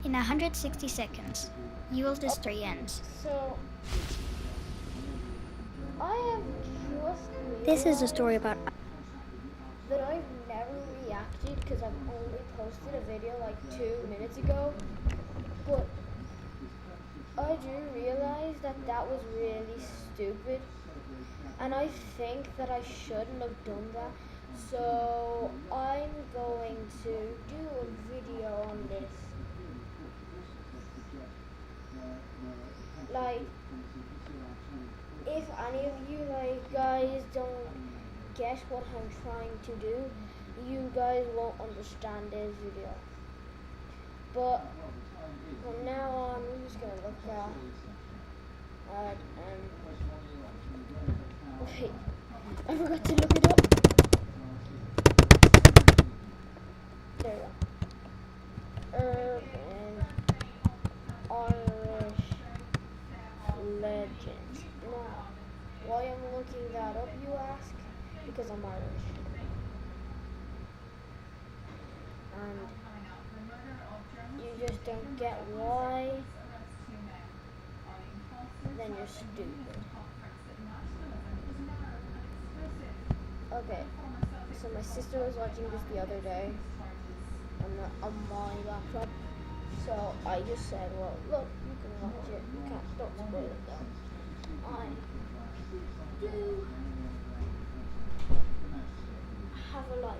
In 160 seconds, Yule's story ends. So, I have just This is a story about that I've never reacted because I've only posted a video like 2 minutes ago. But I do realize that that was really stupid. And I think that I shouldn't have done that. So I'm going to do a video on this. Like, if any of you guys don't get what I'm trying to do, you guys won't understand this video. But from now on, we're just gonna look at wait, I forgot to look it up. There we go. Urban Irish legends. Now, why am I looking that up, you ask? Because I'm Irish. And you just don't get why, then you're stupid. Okay, so my sister was watching this the other day on my laptop. So I just said, well, look, you can watch it. You can't, don't spoil it though. I do have a life.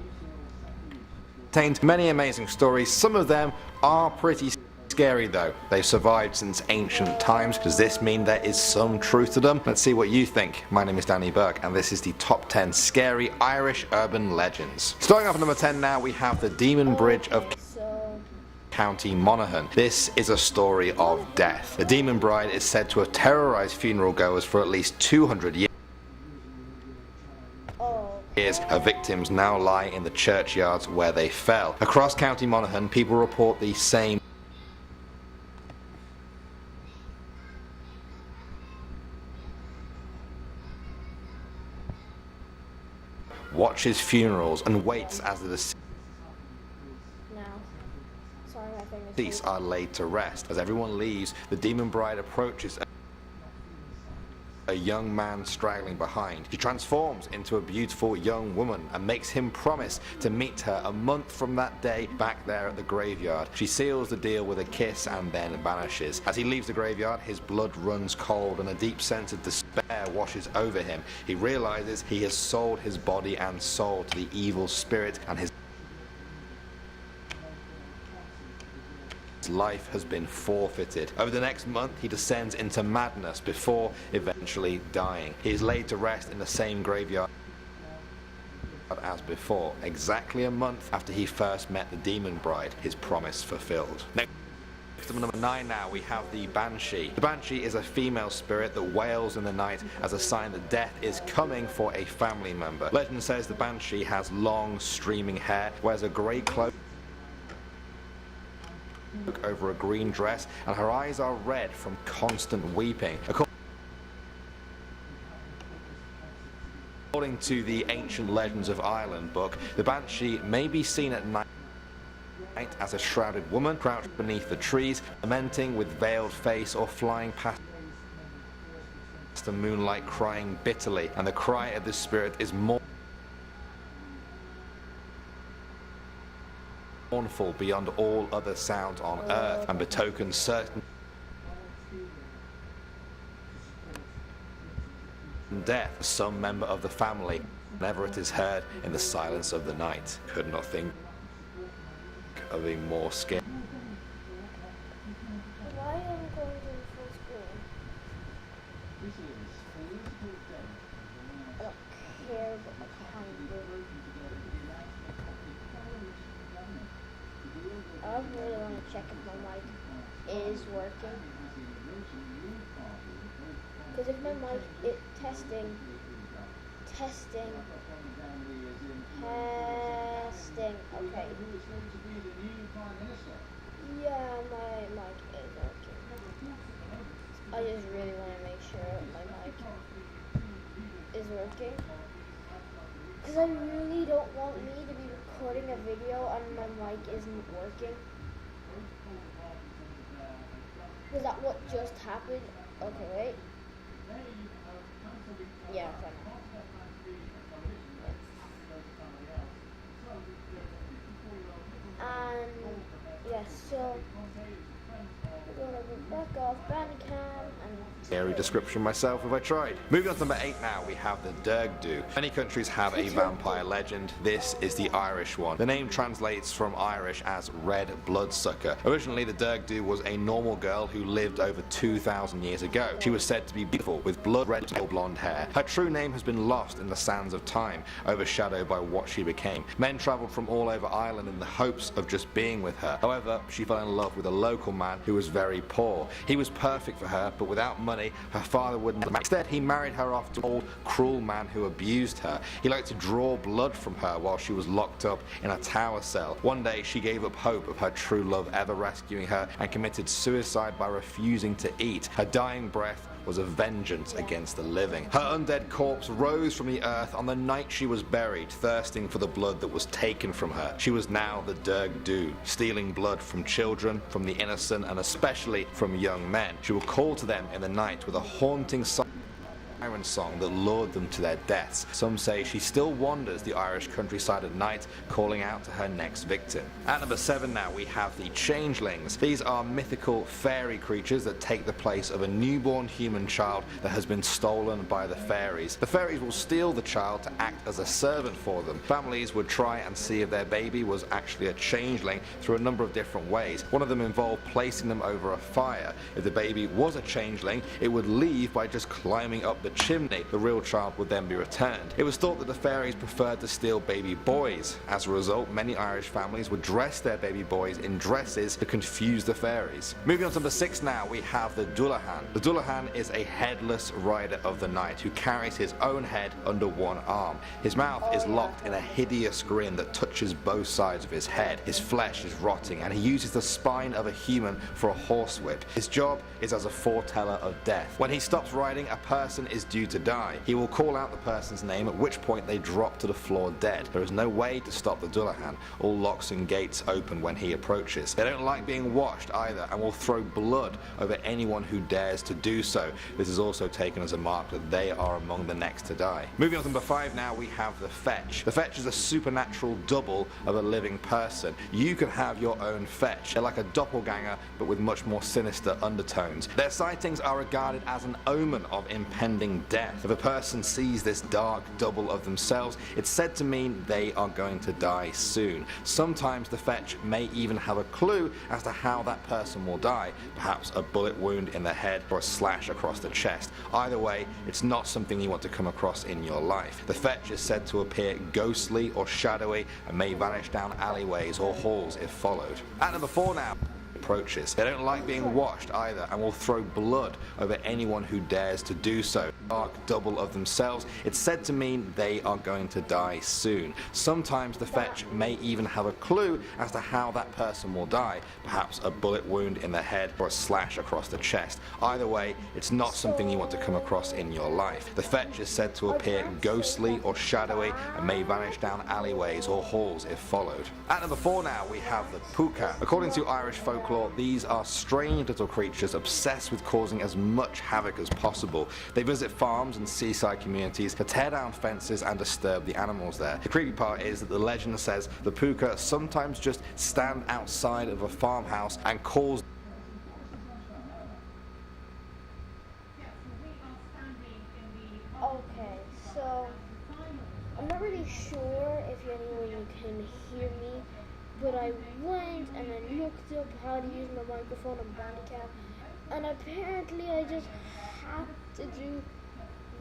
Contains many amazing stories. Some of them are pretty scary though. They've survived since ancient times. Does this mean there is some truth to them? Let's see what you think. My name is Danny Burke and this is the top 10 scary Irish urban legends. Starting off at number 10 now, we have the Demon Bridge of County Monaghan. This is a story of death. The demon bride is said to have terrorized funeral goers for at least 200 years. Her victims now lie in the churchyards where they fell. Across County Monaghan, people report the same watches funerals and waits as the deceased are laid to rest. As everyone leaves, the demon bride approaches a young man straggling behind. She transforms into a beautiful young woman and makes him promise to meet her a month from that day back there at the graveyard. She seals the deal with a kiss and then vanishes. As he leaves the graveyard, his blood runs cold and a deep sense of despair washes over him. He realizes he has sold his body and soul to the evil spirit and his life has been forfeited. Over the next month, he descends into madness before eventually dying. He is laid to rest in the same graveyard as before, exactly a month after he first met the demon bride, his promise fulfilled. Next to number 9 now, we have the Banshee. The Banshee is a female spirit that wails in the night as a sign that death is coming for a family member. Legend says the Banshee has long, streaming hair, wears a grey cloak over a green dress, and her eyes are red from constant weeping. According to the Ancient Legends of Ireland book, the Banshee may be seen at night as a shrouded woman crouched beneath the trees, lamenting with veiled face or flying past the moonlight crying bitterly, and the cry of this spirit is mournful beyond all other sounds on earth and betokens certain death for some member of the family whenever it is heard in the silence of the night. Could not think of a more scary. Why am I going to the full screen? I don't care, but I can't do it. I really want to check if my mic is working. Because if my mic is testing. Okay. Yeah, my mic is working. I just really want to make sure my mic is working. Because I really don't want me to be recording a video and my mic isn't working. Was that what just happened? Okay, wait. Yeah, fine. And yes, so we're gonna go back off bandicam and Scary description myself if I tried. Moving on to number 8 now, we have the Dergdu. Many countries have a vampire legend. This is the Irish one. The name translates from Irish as red bloodsucker. Originally, the Dergdu was a normal girl who lived over 2,000 years ago. She was said to be beautiful with blood red or blonde hair. Her true name has been lost in the sands of time, overshadowed by what she became. Men travelled from all over Ireland in the hopes of just being with her. However, she fell in love with a local man who was very poor. He was perfect for her, but without money, her father wouldn't. Instead, he married her off to an old, cruel man who abused her. He liked to draw blood from her while she was locked up in a tower cell. One day, she gave up hope of her true love ever rescuing her and committed suicide by refusing to eat. Her dying breath was a vengeance against the living. Her undead corpse rose from the earth on the night she was buried, thirsting for the blood that was taken from her. She was now the Dergdu, stealing blood from children, from the innocent, and especially from young men. She will call to them in the night with a haunting siren song that lured them to their deaths. Some say she still wanders the Irish countryside at night, calling out to her next victim. At number 7 now, we have the Changelings. These are mythical fairy creatures that take the place of a newborn human child that has been stolen by the fairies. The fairies will steal the child to act as a servant for them. Families would try and see if their baby was actually a changeling through a number of different ways. One of them involved placing them over a fire. If the baby was a changeling, it would leave by just climbing up the chimney. The real child would then be returned. It was thought that the fairies preferred to steal baby boys. As a result, many Irish families would dress their baby boys in dresses to confuse the fairies. Moving on to number 6 now, we have the Dullahan. The Dullahan is a headless rider of the night who carries his own head under one arm. His mouth is locked in a hideous grin that touches both sides of his head. His flesh is rotting and he uses the spine of a human for a horsewhip. His job is as a foreteller of death. When he stops riding, a person is due to die. He will call out the person's name, at which point they drop to the floor dead. There is no way to stop the Dullahan. All locks and gates open when he approaches. They don't like being watched either and will throw blood over anyone who dares to do so. This is also taken as a mark that they are among the next to die. Moving on to number 5 now, we have the Fetch. The Fetch is a supernatural double of a living person. You can have your own Fetch. They're like a doppelganger but with much more sinister undertones. Their sightings are regarded as an omen of impending death. If a person sees this dark double of themselves, it's said to mean they are going to die soon. Sometimes the Fetch may even have a clue as to how that person will die, perhaps a bullet wound in the head or a slash across the chest. Either way, it's not something you want to come across in your life. The Fetch is said to appear ghostly or shadowy and may vanish down alleyways or halls if followed. At number 4 now, approaches. They don't like being watched either and will throw blood over anyone who dares to do so. Dark double of themselves, it's said to mean they are going to die soon. Sometimes the Fetch may even have a clue as to how that person will die, perhaps a bullet wound in the head or a slash across the chest. Either way, it's not something you want to come across in your life. The Fetch is said to appear ghostly or shadowy and may vanish down alleyways or halls if followed. At number 4 now, we have the Puka. According to Irish folklore, these are strange little creatures obsessed with causing as much havoc as possible. They visit farms and seaside communities to tear down fences and disturb the animals there. The creepy part is that the legend says the Puka sometimes just stand outside of a farmhouse and cause okay, so I'm not really sure if anyone can hear me, but I went and I looked up how to use my microphone on bandicam, and apparently I just have to do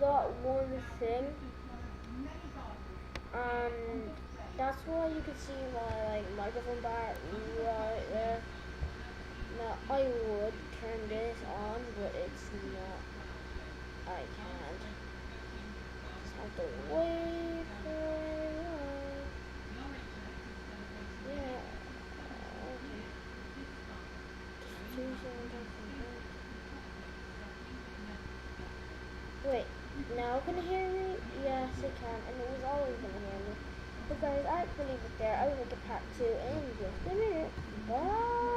that one thing, and that's why you can see my microphone bar right there. Now I would turn this on, but it's not. I can't. Just have to wait for it. Yeah. Okay. Just do something. Wait. Now can you hear me? Yes, it can, and it was always gonna hear me. But guys, I have to leave it there. I will make a part 2 in just a minute. Bye.